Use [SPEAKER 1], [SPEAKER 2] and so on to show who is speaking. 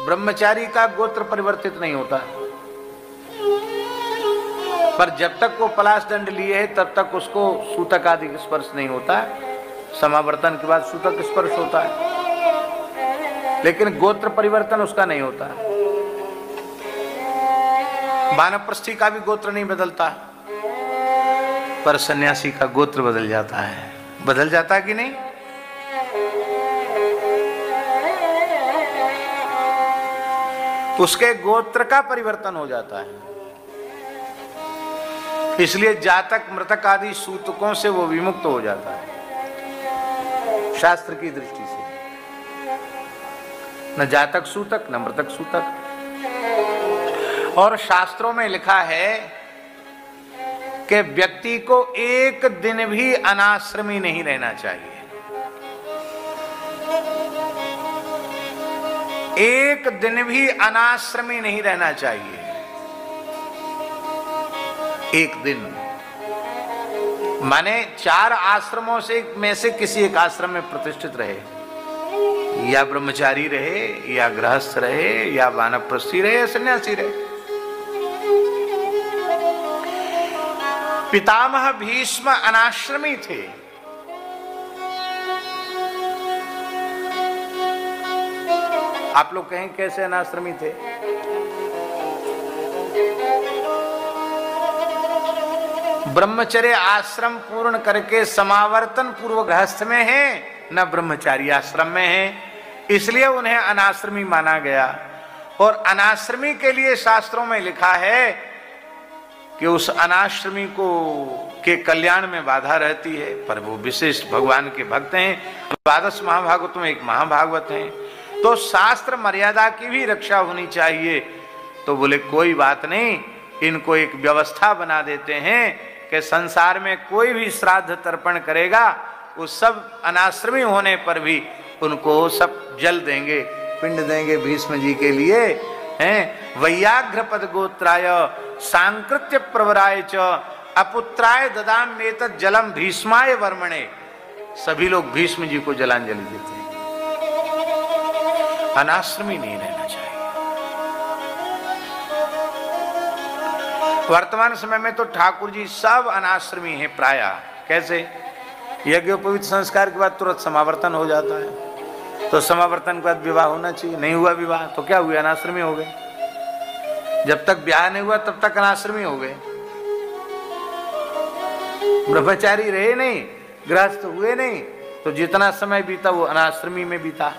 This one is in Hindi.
[SPEAKER 1] ब्रह्मचारी का गोत्र परिवर्तित नहीं होता, पर जब तक वो पलाश दंड लिए है तब तक उसको सूतक आदि स्पर्श नहीं होता है। समावर्तन के बाद सूतक स्पर्श होता है, लेकिन गोत्र परिवर्तन उसका नहीं होता है। वानप्रस्थी का भी गोत्र नहीं बदलता, पर सन्यासी का गोत्र बदल जाता है। बदल जाता है कि नहीं? उसके गोत्र का परिवर्तन हो जाता है। इसलिए जातक मृतक आदि सूतकों से वो विमुक्त हो जाता है शास्त्र की दृष्टि से। न जातक सूतक न मृतक सूतक। और शास्त्रों में लिखा है कि व्यक्ति को एक दिन भी अनाश्रमी नहीं रहना चाहिए। एक दिन भी अनाश्रमी नहीं रहना चाहिए। एक दिन माने 4 आश्रमों में से किसी एक आश्रम में प्रतिष्ठित रहे, या ब्रह्मचारी रहे, या गृहस्थ रहे, या वानप्रस्थी रहे, या सन्यासी रहे। पितामह भीष्म अनाश्रमी थे। आप लोग कहें कैसे अनाश्रमी थे? ब्रह्मचर्य आश्रम पूर्ण करके समावर्तन पूर्व गृहस्थ में है, न ब्रह्मचारी आश्रम में है, इसलिए उन्हें अनाश्रमी माना गया। और अनाश्रमी के लिए शास्त्रों में लिखा है कि उस अनाश्रमी को के कल्याण में बाधा रहती है, पर वो विशेष भगवान के भक्त हैं। 12 महाभागवत में एक महाभागवत हैं, तो शास्त्र मर्यादा की भी रक्षा होनी चाहिए। तो बोले कोई बात नहीं, इनको एक व्यवस्था बना देते हैं कि संसार में कोई भी श्राद्ध तर्पण करेगा, वो सब अनाश्रमी होने पर भी उनको सब जल देंगे, पिंड देंगे भीष्म जी के लिए हैं। वैयाघ्र पद गोत्राय सांकृत्य प्रवराय च अपुत्राय ददाम एतत् जलम भीष्माय वर्मणे। सभी लोग भीष्म जी को जलांजलि देते हैं। अनाश्रमी नहीं रहना चाहिए। वर्तमान समय में तो ठाकुर जी सब अनाश्रमी हैं प्रायः। कैसे? यज्ञोपवीत संस्कार के बाद तुरंत समावर्तन हो जाता है, तो समावर्तन के बाद विवाह होना चाहिए। नहीं हुआ विवाह तो क्या हुए? अनाश्रमी हो गए। जब तक ब्याह नहीं हुआ तब तक अनाश्रमी हो गए। ब्रह्मचारी रहे नहीं, गृहस्थ हुए नहीं, तो जितना समय बीता वो अनाश्रमी में बीता।